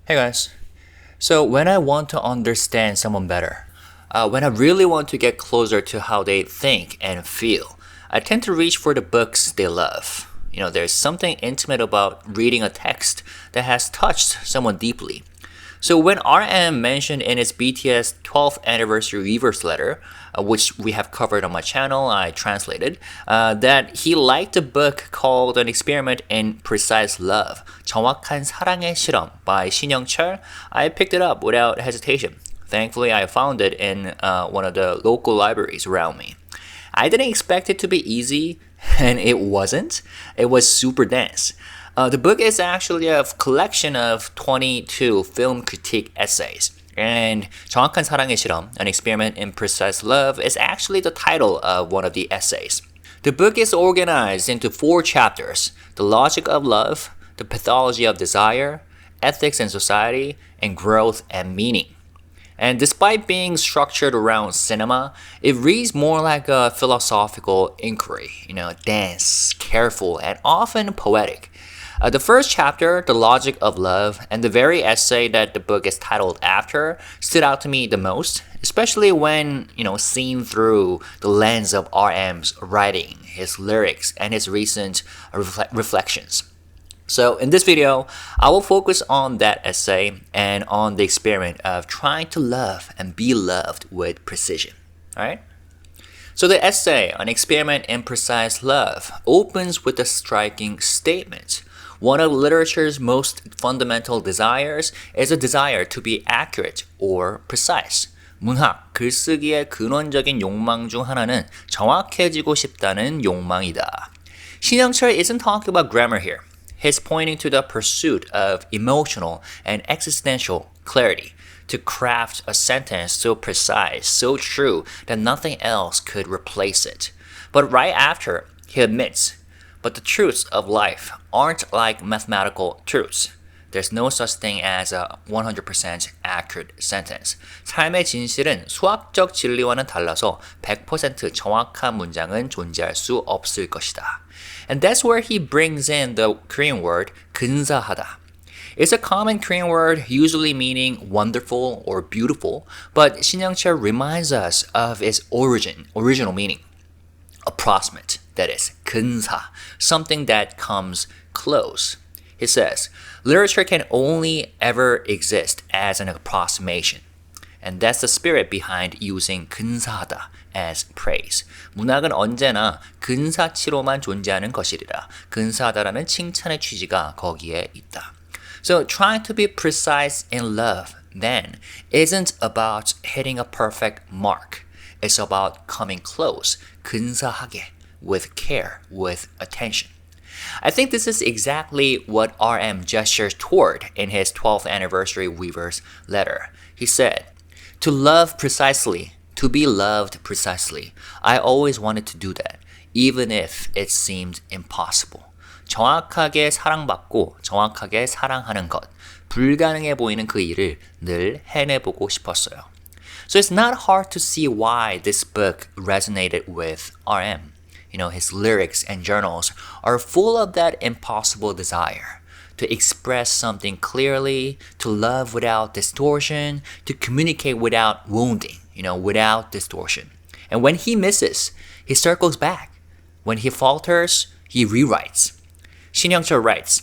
Hey guys. So when I want to understand someone better, when I really want to get closer to how they think and feel, I tend to reach for the books they love. There's something intimate about reading a text that has touched someone deeply. So when RM mentioned in his BTS 12th anniversary Weverse letter, which we have covered on my channel, I translated, that he liked a book called An Experiment in Precise Love, 정확한 사랑의 실험 by Shin Hyeong-cheol, I picked it up without hesitation. Thankfully, I found it in one of the local libraries around me. I didn't expect it to be easy, and it wasn't. It was super dense. The book is actually a collection of 22 film critique essays. And 정확한 사랑의 실험, An Experiment in Precise Love, is actually the title of one of the essays. The book is organized into 4 chapters: The Logic of Love, The Pathology of Desire, Ethics and Society, and Growth and Meaning. And despite being structured around cinema, it reads more like a philosophical inquiry, dense, careful, and often poetic. The first chapter, The Logic of Love, and the very essay that the book is titled after stood out to me the most, especially when, seen through the lens of RM's writing, his lyrics, and his recent reflections. So in this video, I will focus on that essay and on the experiment of trying to love and be loved with precision. Alright? So the essay, An Experiment in Precise Love, opens with a striking statement. One of literature's most fundamental desires is a desire to be accurate or precise. 문학, 글쓰기의 근원적인 욕망 중 하나는 정확해지고 싶다는 욕망이다. Shin Hyeong-cheol isn't talking about grammar here. He's pointing to the pursuit of emotional and existential clarity, to craft a sentence so precise, so true, that nothing else could replace it. But right after, he admits, but the truths of life aren't like mathematical truths. There's no such thing as a 100% accurate sentence. 삶의 진실은 수학적 진리와는 달라서 100% 정확한 문장은 존재할 수 없을 것이다. And that's where he brings in the Korean word 근사하다. It's a common Korean word usually meaning wonderful or beautiful, but Shin Hyeong-cheol reminds us of its original meaning. Approximate, that is, 근사, something that comes close. He says, literature can only ever exist as an approximation. And that's the spirit behind using 근사하다 as praise. 문학은 언제나 근사치로만 존재하는 것이리라. 근사하다라는 칭찬의 취지가 거기에 있다. So trying to be precise in love, then, isn't about hitting a perfect mark. It's about coming close, 근사하게, with care, with attention. I think this is exactly what RM gestures toward in his 12th anniversary Weverse letter. He said, to love precisely, to be loved precisely. I always wanted to do that, even if it seemed impossible. 정확하게 사랑받고 정확하게 사랑하는 것. 불가능해 보이는 그 일을 늘 해내보고 싶었어요. So it's not hard to see why this book resonated with RM. His lyrics and journals are full of that impossible desire to express something clearly, to love without distortion, to communicate without wounding, without distortion. And when he misses, he circles back. When he falters, he rewrites. Shin Hyeong-cheol writes,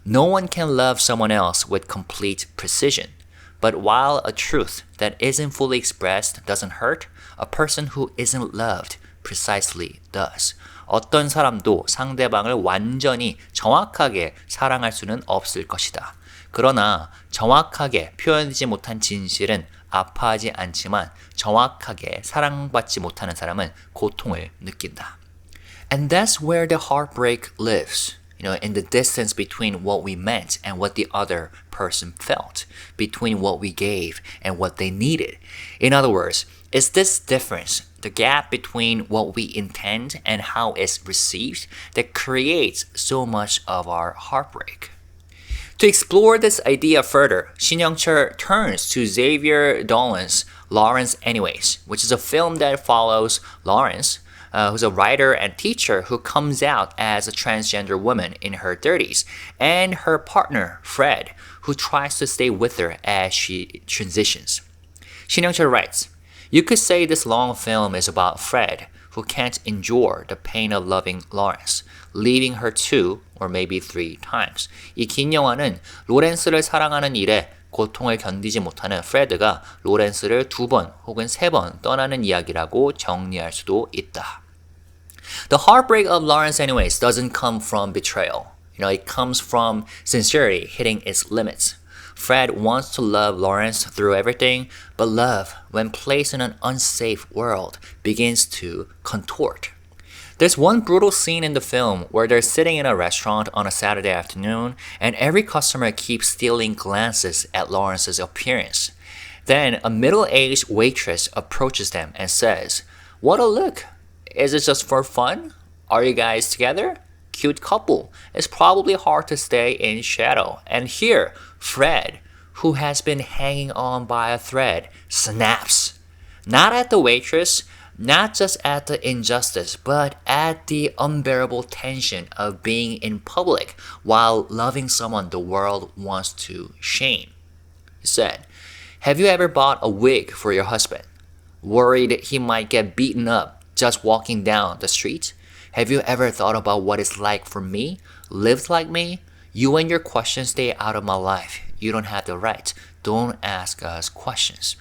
no one can love someone else with complete precision. But while a truth that isn't fully expressed doesn't hurt, a person who isn't loved precisely does. 어떤 사람도 상대방을 완전히 정확하게 사랑할 수는 없을 것이다. 그러나 정확하게 표현되지 못한 진실은 아파하지 않지만 정확하게 사랑받지 못하는 사람은 고통을 느낀다. And that's where the heartbreak lives. In the distance between what we meant and what the other person felt, between what we gave and what they needed. In other words, it's this difference, the gap between what we intend and how it's received, that creates so much of our heartbreak. To explore this idea further, Shin Hyeong-cheol turns to Xavier Dolan's Lawrence Anyways, which is a film that follows Lawrence, who's a writer and teacher who comes out as a transgender woman in her 30s, and her partner, Fred, who tries to stay with her as she transitions. Shin Hyeong-cheol writes, "You could say this long film is about Fred, who can't endure the pain of loving Lawrence, leaving her 2 or maybe 3 times. 이 긴 영화는 로렌스를 사랑하는 일에 고통을 견디지 못하는 프레드가 로렌스를 2번 혹은 3번 떠나는 이야기라고 정리할 수도 있다." The heartbreak of Lawrence anyways doesn't come from betrayal. It comes from sincerity hitting its limits. Fred wants to love Lawrence through everything, but love, when placed in an unsafe world, begins to contort. There's one brutal scene in the film where they're sitting in a restaurant on a Saturday afternoon, and every customer keeps stealing glances at Lawrence's appearance. Then a middle-aged waitress approaches them and says, "What a look! Is it just for fun? Are you guys together? Cute couple. It's probably hard to stay in shadow." And here, Fred, who has been hanging on by a thread, snaps. Not at the waitress, not just at the injustice, but at the unbearable tension of being in public while loving someone the world wants to shame. He said, "Have you ever bought a wig for your husband? Worried he might get beaten up just walking down the street? Have you ever thought about what it's like for me? Lived like me? You and your questions stay out of my life. You don't have the right. Don't ask us questions."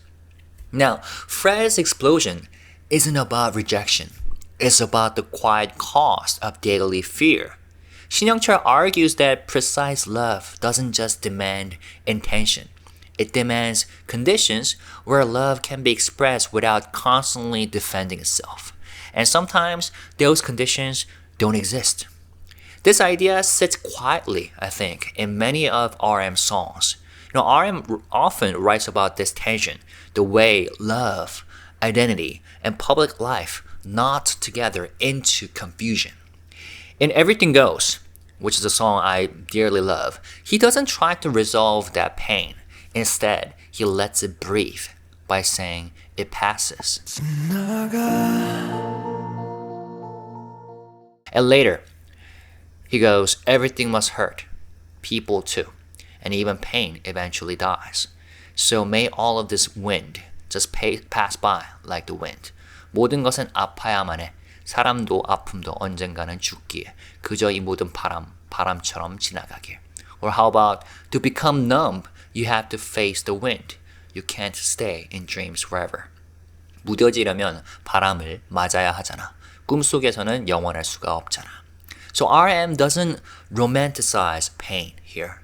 Now, Fred's explosion isn't about rejection. It's about the quiet cost of daily fear. Shin Hyeong-cheol argues that precise love doesn't just demand intention. It demands conditions where love can be expressed without constantly defending itself. And sometimes those conditions don't exist. This idea sits quietly, I think, in many of RM's songs. RM often writes about this tension, the way love, identity, and public life knot together into confusion. In Everything Goes, which is a song I dearly love, he doesn't try to resolve that pain. Instead, he lets it breathe by saying it passes. And later, he goes, "Everything must hurt, people too, and even pain eventually dies. So may all of this wind just pass by like the wind. 모든 것은 아파야만 해. 사람도 아픔도 언젠가는 죽기에. 그저 이 모든 바람처럼 지나가길." Or how about, "To become numb, you have to face the wind. You can't stay in dreams forever." 무뎌지려면 바람을 맞아야 하잖아. 꿈속에서는 영원할 수가 없잖아. So RM doesn't romanticize pain here.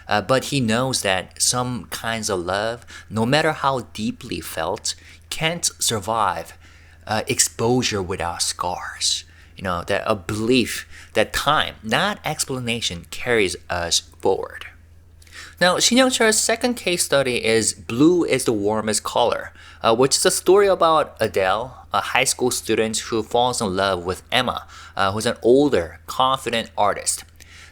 But he knows that some kinds of love, no matter how deeply felt, can't survive exposure without scars. That a belief that time, not explanation, carries us forward. Now, Shin Hyeong-cheol's second case study is "Blue is the Warmest Color," which is a story about Adele, a high school student who falls in love with Emma, who's an older, confident artist.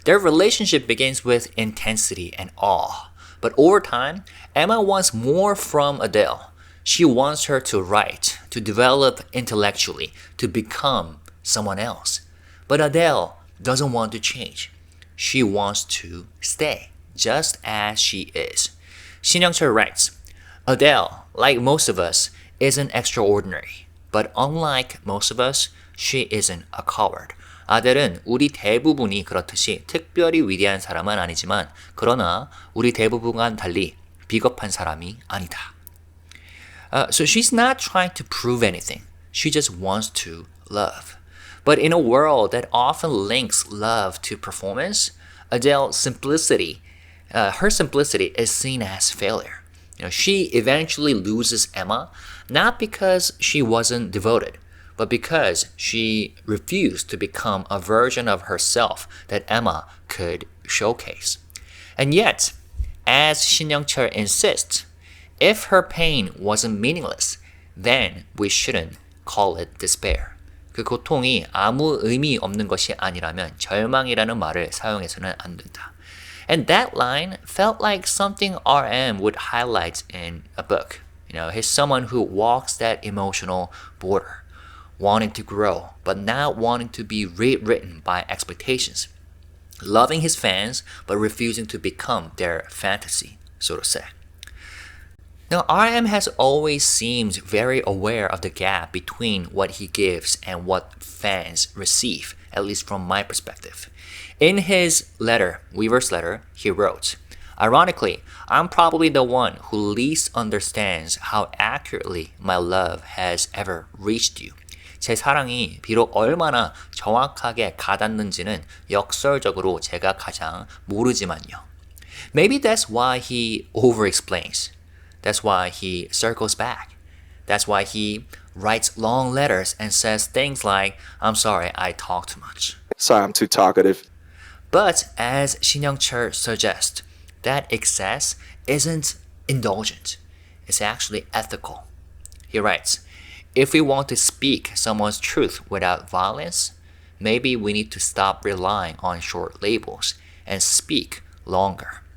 Their relationship begins with intensity and awe. But over time, Emma wants more from Adele. She wants her to write, to develop intellectually, to become someone else. But Adele doesn't want to change. She wants to stay just as she is. Shin Hyeong-cheol writes, "Adele, like most of us, isn't extraordinary. But unlike most of us, she isn't a coward." 아델은 우리 대부분이 그렇듯이 특별히 위대한 사람은 아니지만 그러나 우리 대부분과는 달리 비겁한 사람이 아니다. So she's not trying to prove anything. She just wants to love. But in a world that often links love to performance, Adele's simplicity, her simplicity is seen as failure. She eventually loses Emma, not because she wasn't devoted, but because she refused to become a version of herself that Emma could showcase. And yet, as Shin Hyeong-cheol insists, if her pain wasn't meaningless, then we shouldn't call it despair. 그 고통이 아무 의미 없는 것이 아니라면 절망이라는 말을 사용해서는 안 된다. And that line felt like something RM would highlight in a book. He's someone who walks that emotional border, wanting to grow, but not wanting to be rewritten by expectations. loving his fans but refusing to become their fantasy, so to say. Now, RM has always seemed very aware of the gap between what he gives and what fans receive, at least from my perspective. In his letter, Weverse letter, he wrote, "Ironically, I'm probably the one who least understands how accurately my love has ever reached you. 제 사랑이 비록 얼마나 정확하게 가닿는지는 역설적으로 제가 가장 모르지만요." Maybe that's why he over-explains. That's why he circles back. That's why he writes long letters and says things like, "I'm sorry, I talk too much." Sorry, I'm too talkative. But as Shin Hyeong-cheol suggests, that excess isn't indulgent. It's actually ethical. He writes, "If we want to speak someone's truth without violence, maybe we need to stop relying on short labels and speak longer."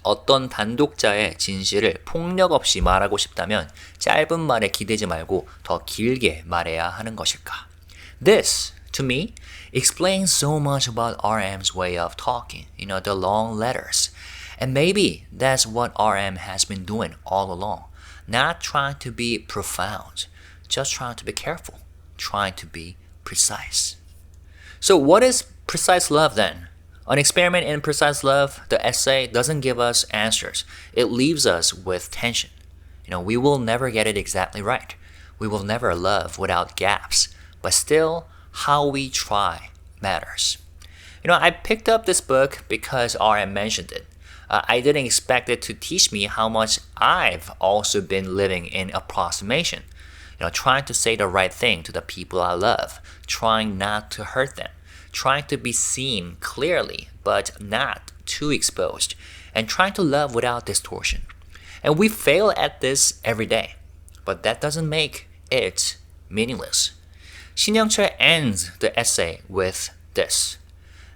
어떤 단독자의 진실을 폭력 없이 말하고 싶다면 짧은 말에 기대지 말고 더 길게 말해야 하는 것일까? This, to me, explains so much about RM's way of talking, the long letters. And maybe that's what RM has been doing all along. Not trying to be profound, just trying to be careful, trying to be precise. So what is precise love then? An experiment in precise love, the essay doesn't give us answers. It leaves us with tension. We will never get it exactly right. We will never love without gaps. But still, how we try matters. I picked up this book because RM mentioned it. I didn't expect it to teach me how much I've also been living in approximation. Trying to say the right thing to the people I love, trying not to hurt them, trying to be seen clearly but not too exposed, and trying to love without distortion. And we fail at this every day, but that doesn't make it meaningless. Shin Hyeong-cheol ends the essay with this.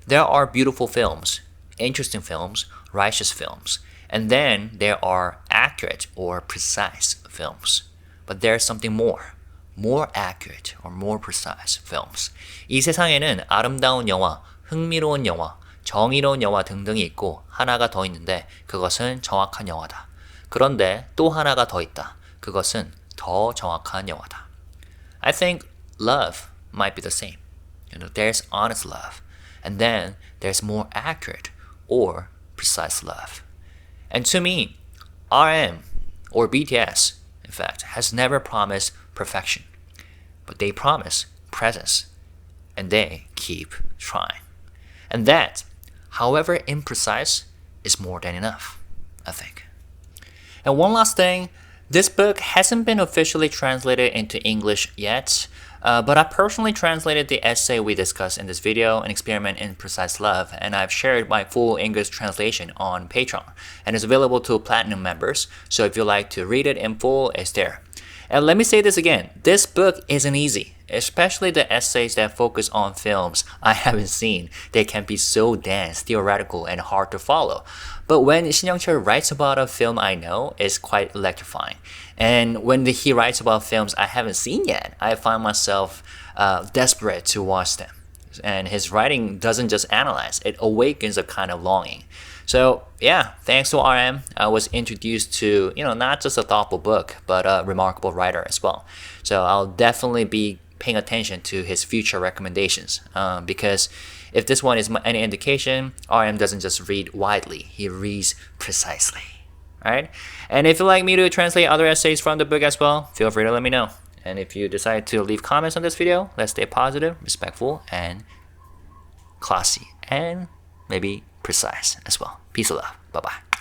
There are beautiful films, interesting films, righteous films, and then there are accurate or precise films. But there's something more accurate or more precise films. 이 세상에는 아름다운 영화, 흥미로운 영화, 정의로운 영화 등등이 있고 하나가 더 있는데 그것은 정확한 영화다. 그런데 또 하나가 더 있다. 그것은 더 정확한 영화다. I think love might be the same. There's honest love, and then there's more accurate or precise love. And to me, RM or BTS, in fact, has never promised perfection, but they promise presence, and they keep trying. And that, however imprecise, is more than enough, I think. And one last thing, this book hasn't been officially translated into English yet, but I personally translated the essay we discussed in this video, An Experiment in Precise Love, and I've shared my full English translation on Patreon, and it's available to Platinum members, so if you'd like to read it in full, it's there. And let me say this again, this book isn't easy, especially the essays that focus on films I haven't seen. They can be so dense, theoretical, and hard to follow. But when Shin Hyeong-cheol writes about a film I know, it's quite electrifying. And when he writes about films I haven't seen yet, I find myself desperate to watch them. And his writing doesn't just analyze, it awakens a kind of longing. So yeah, thanks to RM, I was introduced to, not just a thoughtful book, but a remarkable writer as well. So I'll definitely be paying attention to his future recommendations, because if this one is any indication, RM doesn't just read widely, he reads precisely. Right? And if you'd like me to translate other essays from the book as well, feel free to let me know. And if you decide to leave comments on this video, let's stay positive, respectful, and classy, and maybe precise as well. Peace and love. Bye-bye.